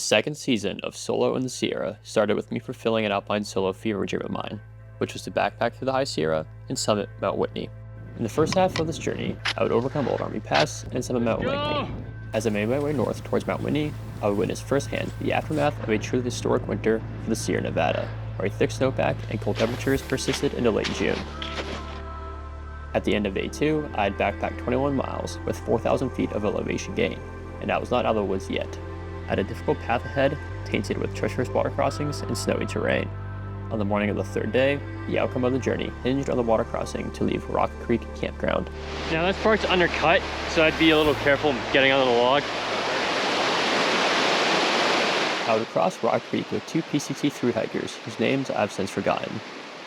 second season of Solo in the Sierra started with me fulfilling an alpine solo fever dream of mine, which was to backpack through the High Sierra and summit Mount Whitney. In the first half of this journey, I would overcome Old Army Pass and summit Mount Whitney. As I made my way north towards Mount Whitney, I would witness firsthand the aftermath of a truly historic winter for the Sierra Nevada, where a thick snowpack and cold temperatures persisted into late June. At the end of day 2, I had backpacked 21 miles with 4,000 feet of elevation gain, and I was not out of the woods yet. I had a difficult path ahead, tainted with treacherous water crossings and snowy terrain. On the morning of the third day, the outcome of the journey hinged on the water crossing to leave Rock Creek Campground. Now this part's undercut, so I'd be a little careful getting onto the log. I would cross Rock Creek with 2 PCT through hikers whose names I've since forgotten.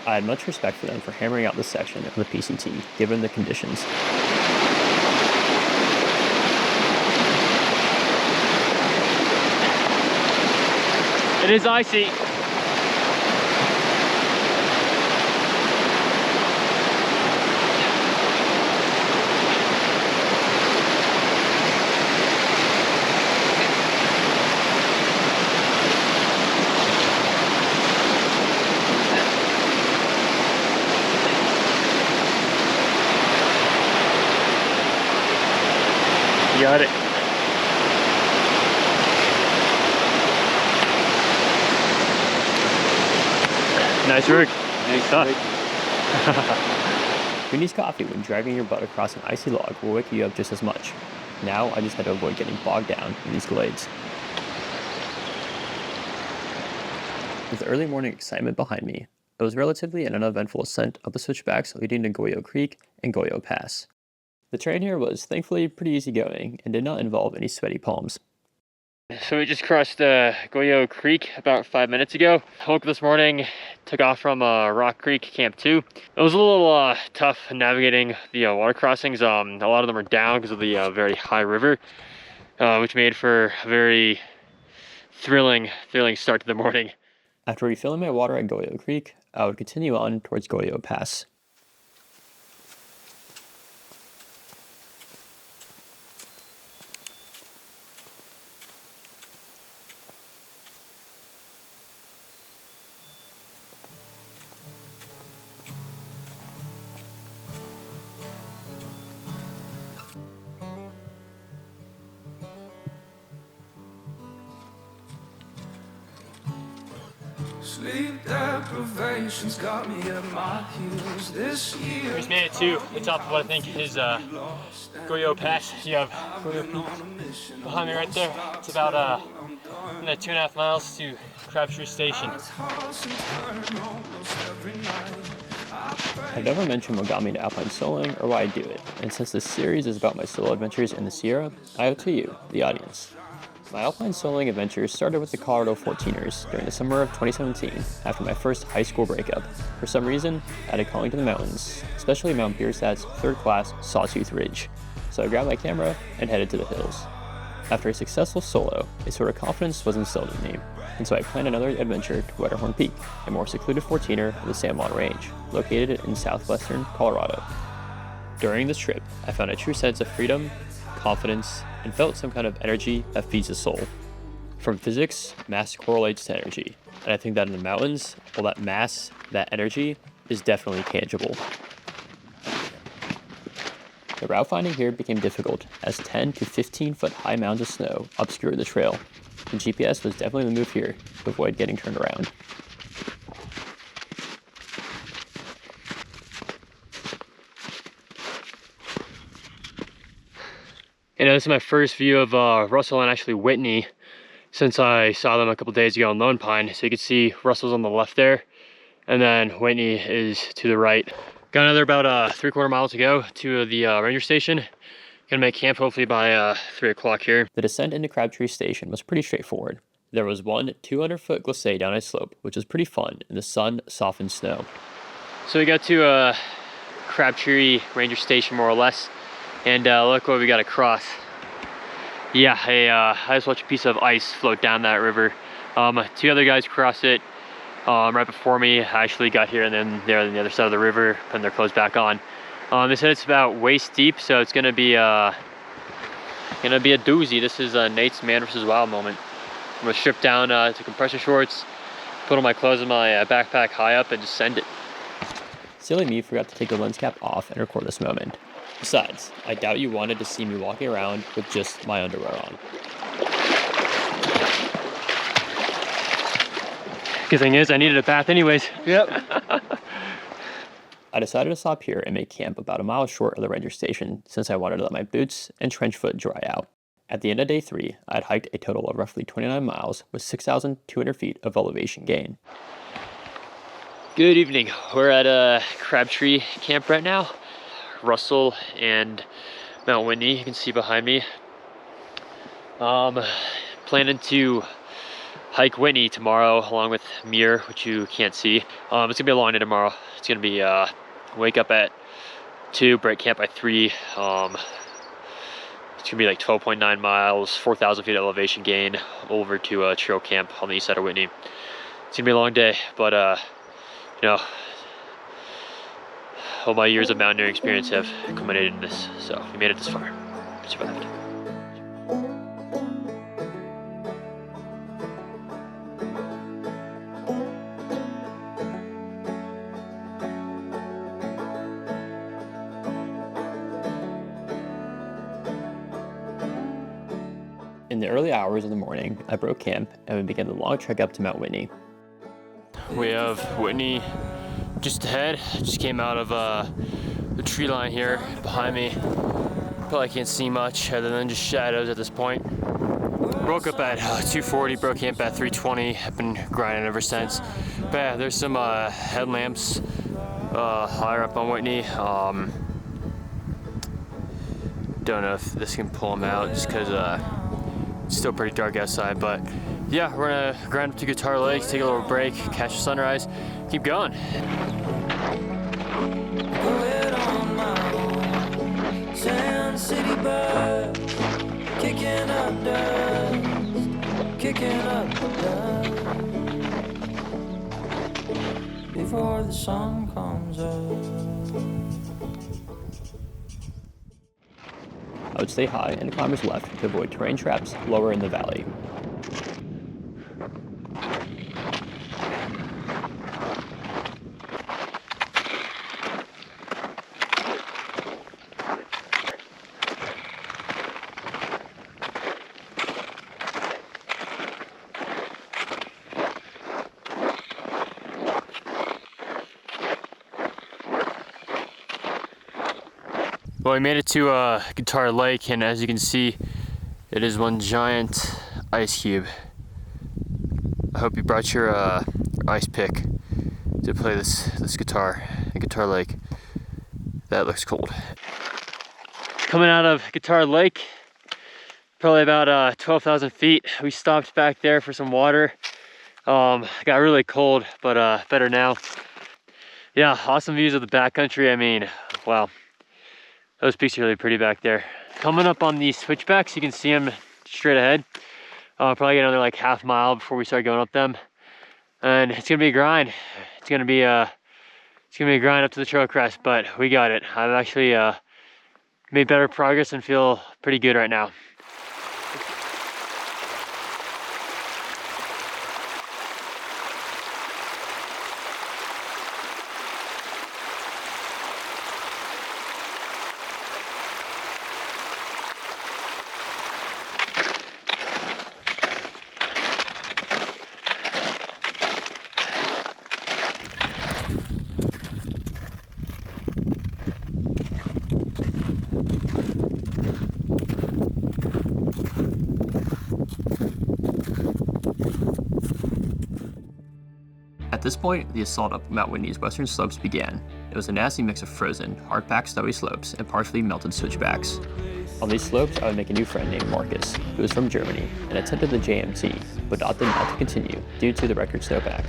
I had much respect for them for hammering out this section of the PCT, given the conditions. It is icy. Got it. Nice work. Nice stuff. Whitney's coffee when dragging your butt across an icy log will wake you up just as much. Now I just had to avoid getting bogged down in these glades. With early morning excitement behind me, it was relatively an uneventful ascent of the switchbacks leading to Goyo Creek and Goyo Pass. The terrain here was thankfully pretty easygoing and did not involve any sweaty palms. So we just crossed Goyo Creek about 5 minutes ago. Woke up this morning, took off from Rock Creek Camp 2. It was a little tough navigating the water crossings. A lot of them are down because of the very high river, which made for a very thrilling start to the morning. After refilling my water at Goyo Creek, I would continue on towards Goyo Pass. Sleep deprivation's got me at my heels this year. We just made it to the top of what I think is Goyo Pass. You have Goyo Peak behind me right there. It's about 2.5 miles to Crabtree Station. I've never mentioned what got me into alpine soloing or why I do it, and since this series is about my solo adventures in the Sierra, I owe it to you, the audience. My alpine soloing adventures started with the Colorado 14ers during the summer of 2017 after my first high school breakup. For some reason, I had a calling to the mountains, especially Mount Bierstadt's third-class Sawtooth Ridge, so I grabbed my camera and headed to the hills. After a successful solo, a sort of confidence was instilled in me, and so I planned another adventure to Wetterhorn Peak, a more secluded 14er of the San Juan Range, located in southwestern Colorado. During this trip, I found a true sense of freedom, confidence, and felt some kind of energy that feeds the soul. From physics, mass correlates to energy, and I think that in the mountains, all that mass, that energy, is definitely tangible. The route finding here became difficult as 10 to 15 foot high mounds of snow obscured the trail. The GPS was definitely the move here to avoid getting turned around. You know, this is my first view of Russell and actually Whitney since I saw them a couple days ago on Lone Pine. So you can see Russell's on the left there, and then Whitney is to the right. Got another about 3/4 miles to go to the ranger station. Gonna make camp hopefully by 3 o'clock here. The descent into Crabtree Station was pretty straightforward. There was one 200-foot glissade down a slope, which was pretty fun in the sun-softened snow. So we got to Crabtree Ranger Station more or less, and look what we got across. Yeah, I just watched a piece of ice float down that river. 2 other guys crossed it right before me. I actually got here and then they're on the other side of the river, putting their clothes back on. They said it's about waist deep, so it's gonna be a doozy. This is Nate's man versus wild moment. I'm gonna strip down to compression shorts, put all my clothes in my backpack high up, and just send it. Silly me forgot to take the lens cap off and record this moment. Besides, I doubt you wanted to see me walking around with just my underwear on. Good thing is, I needed a bath anyways. Yep. I decided to stop here and make camp about a mile short of the ranger station since I wanted to let my boots and trench foot dry out. At the end of day 3, I had hiked a total of roughly 29 miles with 6,200 feet of elevation gain. Good evening. We're at Crabtree camp right now. Russell and Mount Whitney, you can see behind me. Planning to hike Whitney tomorrow along with Muir, which you can't see. It's gonna be a long day tomorrow. It's gonna be wake up at 2, break camp by 3. It's gonna be like 12.9 miles, 4,000 feet elevation gain over to trail camp on the east side of Whitney. It's gonna be a long day, but you know, all my years of mountaineering experience have culminated in this, so we made it this far. We survived. In the early hours of the morning, I broke camp and we began the long trek up to Mount Whitney. We have Whitney just ahead. Just came out of the tree line here behind me. Probably can't see much other than just shadows at this point. Broke up at 2:40, broke camp at 3:20. I've been grinding ever since. But yeah, there's some headlamps higher up on Whitney. Don't know if this can pull them out just because it's still pretty dark outside, but yeah, we're gonna grind up to Guitar Lake, take a little break, catch the sunrise, keep going. Sand City bird, kicking up dust, kicking up dust. Before the sun comes up. I would stay high and climbers left to avoid terrain traps lower in the valley. Well, we made it to Guitar Lake, and as you can see, it is one giant ice cube. I hope you brought your ice pick to play this guitar at Guitar Lake. That looks cold. Coming out of Guitar Lake, probably about 12,000 feet. We stopped back there for some water. Got really cold, but better now. Yeah, awesome views of the backcountry. I mean, wow. Those peaks are really pretty back there. Coming up on these switchbacks, you can see them straight ahead. Probably get another like half mile before we start going up them. And it's gonna be a grind. It's gonna be a grind up to the trail crest, but we got it. I've actually made better progress and feel pretty good right now. At this point, the assault up Mount Whitney's western slopes began. It was a nasty mix of frozen, hard-packed snowy slopes and partially melted switchbacks. On these slopes, I would make a new friend named Marcus, who was from Germany, and attempted the JMT, but opted not to continue due to the record snowpack.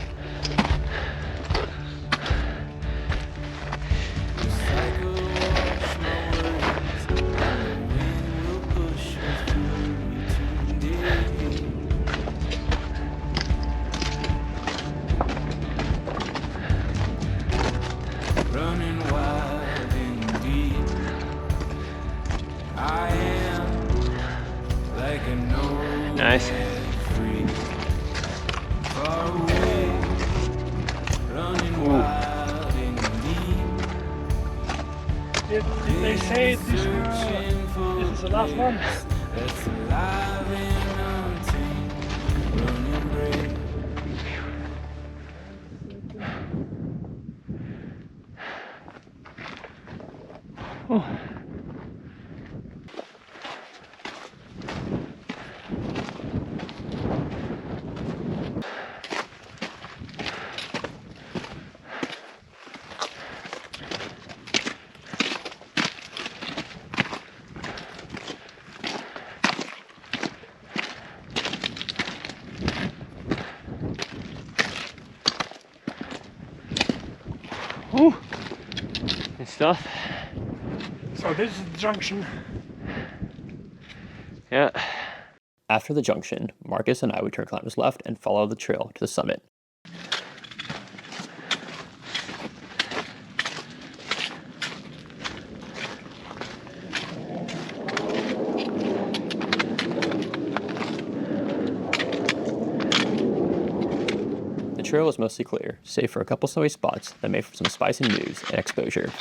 Running wild and deep, I am like an old Nice. freak. away, running wild and deep. They say this is the last one. That's alive and untamed, running brave. Ooh, good stuff. So this is the junction. Yeah. After the junction, Marcus and I would turn climbers left and follow the trail to the summit. The trail was mostly clear, save for a couple snowy spots that made for some spicy news and exposure.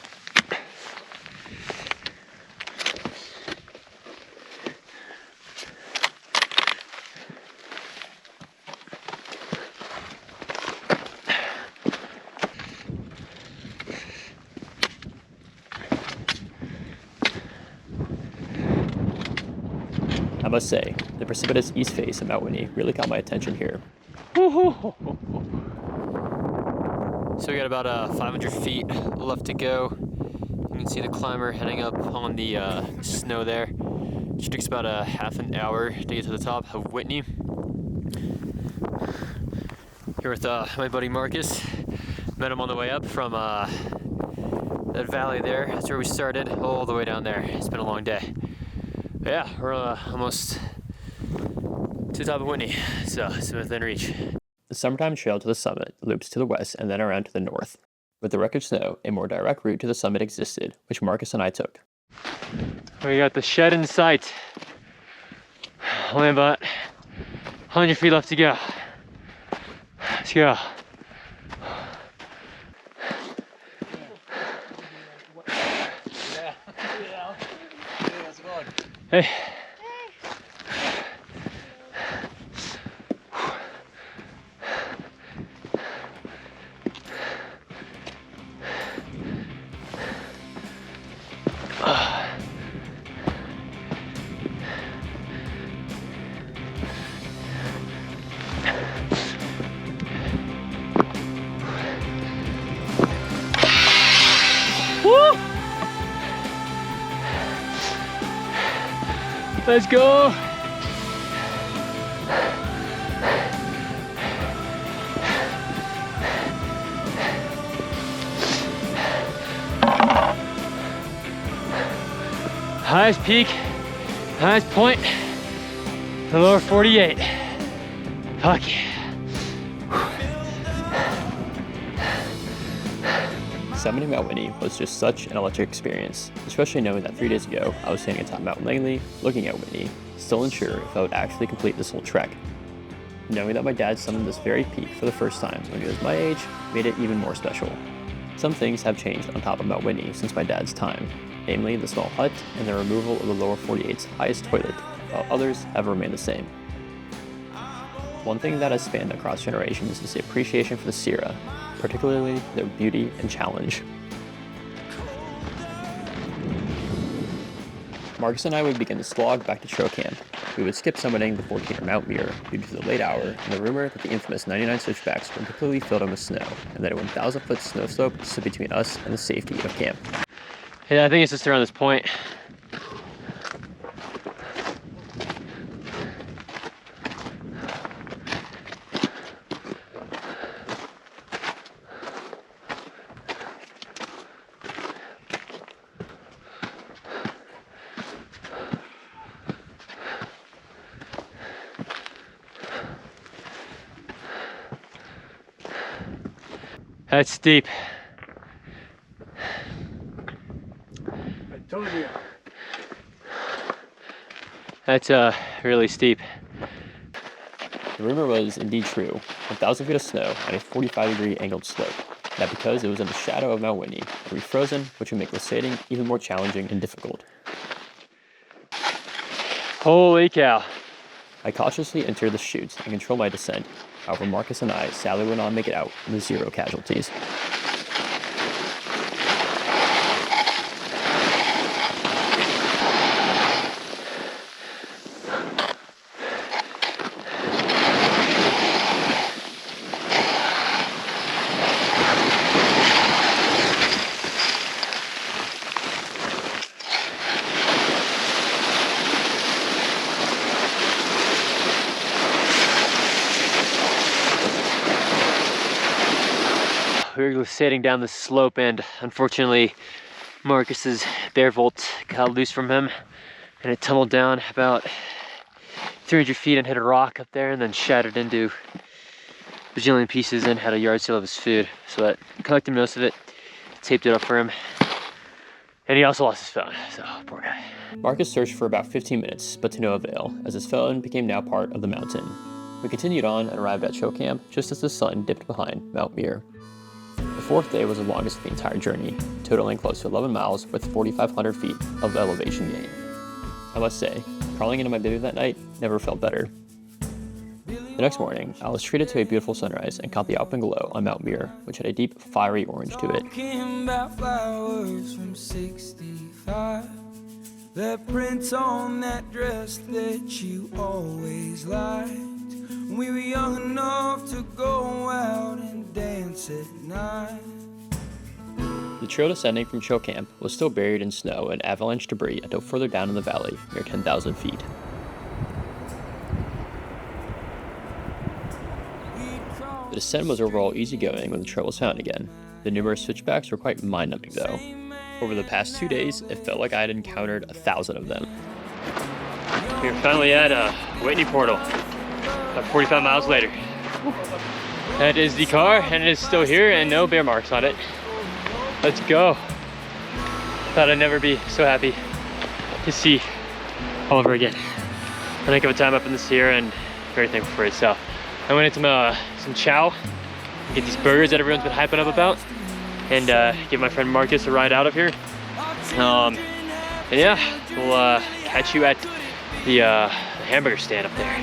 I must say, the precipitous east face of Mount Whitney really caught my attention here. So we got about 500 feet left to go. You can see the climber heading up on the snow there. It takes about a half an hour to get to the top of Whitney. Here with my buddy Marcus. Met him on the way up from that valley there. That's where we started, all the way down there. It's been a long day. But yeah, we're almost to the top of Whitney, so it's within reach. The summertime trail to the summit loops to the west and then around to the north. With the record snow, a more direct route to the summit existed, which Marcus and I took. We got the shed in sight. Only about 100 feet left to go. Let's go. Hey. Woo! Let's go! Highest peak, highest point, the lower 48. Fuck yeah. Summiting Mount Whitney was just such an electric experience, especially knowing that 3 days ago I was standing atop Mount Langley, looking at Whitney, still unsure if I would actually complete this whole trek. Knowing that my dad summited this very peak for the first time when he was my age made it even more special. Some things have changed on top of Mount Whitney since my dad's time, namely the small hut and the removal of the lower 48's highest toilet, while others have remained the same. One thing that has spanned across generations is the appreciation for the Sierra, particularly their beauty and challenge. Marcus and I would begin to slog back to trail camp. We would skip summiting the 14er Mount Muir due to the late hour and the rumor that the infamous 99 switchbacks were completely filled in with snow, and that a 1,000-foot snow slope stood between us and the safety of camp. Yeah, I think it's just around this point. That's steep. I told you. That's really steep. The The rumor was indeed true, 1,000 feet of snow on a 45-degree angled slope. That because it was in the shadow of Mount Whitney, it would be frozen, which would make glissading even more challenging and difficult. Holy cow. I cautiously entered the chutes and controlled my descent. However, Marcus and I sadly would not make it out with 0 casualties. We were glissading down the slope, and unfortunately Marcus's bear vault got loose from him and it tumbled down about 300 feet and hit a rock up there and then shattered into a bajillion pieces and had a yard sale of his food. So that collected most of it, taped it up for him, and he also lost his phone, so poor guy. Marcus searched for about 15 minutes, but to no avail, as his phone became now part of the mountain. We continued on and arrived at show camp just as the sun dipped behind Mount Muir. The 4th day was the longest of the entire journey, totaling close to 11 miles with 4,500 feet of elevation gain. I must say, crawling into my bivvy that night never felt better. The next morning, I was treated to a beautiful sunrise and caught the alpine glow on Mount Muir, which had a deep, fiery orange to it. That print on that dress that you always liked. We were young enough to go out and dance at night. The trail descending from show camp was still buried in snow and avalanche debris until further down in the valley, near 10,000 feet. The descent was overall easygoing when the trail was found again. The numerous switchbacks were quite mind-numbing though. Over the past 2 days, it felt like I had encountered 1,000 of them. We're finally at Whitney Portal, about 45 miles later. That is the car, and it is still here, and no bear marks on it. Let's go. Thought I'd never be so happy to see all over again. I think of a time up in the Sierra, and very thankful for it. So I went into some chow, get these burgers that everyone's been hyping up about, and give my friend Marcus a ride out of here. And yeah, we'll catch you at the hamburger stand up there.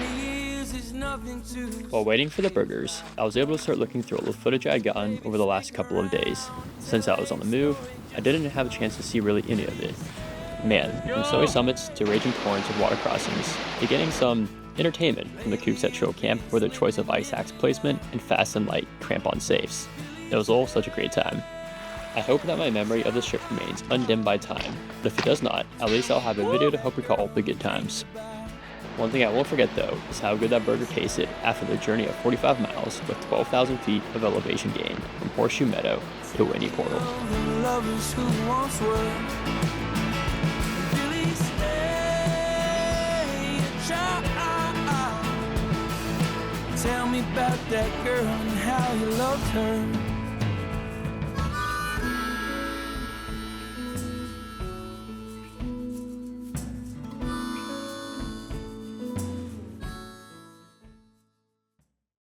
While waiting for the burgers, I was able to start looking through all the footage I had gotten over the last couple of days. Since I was on the move, I didn't have a chance to see really any of it. Man, from snowy summits to raging torrents of water crossings, to getting some entertainment from the kooks at trail camp for their choice of ice axe placement and fast and light cramp-on safes. It was all such a great time. I hope that my memory of this trip remains undimmed by time, but if it does not, at least I'll have a video to help recall the good times. One thing I won't forget though is how good that burger tasted after the journey of 45 miles with 12,000 feet of elevation gain from Horseshoe Meadow to Whitney Portal. Tell me about that girl and how you loved her.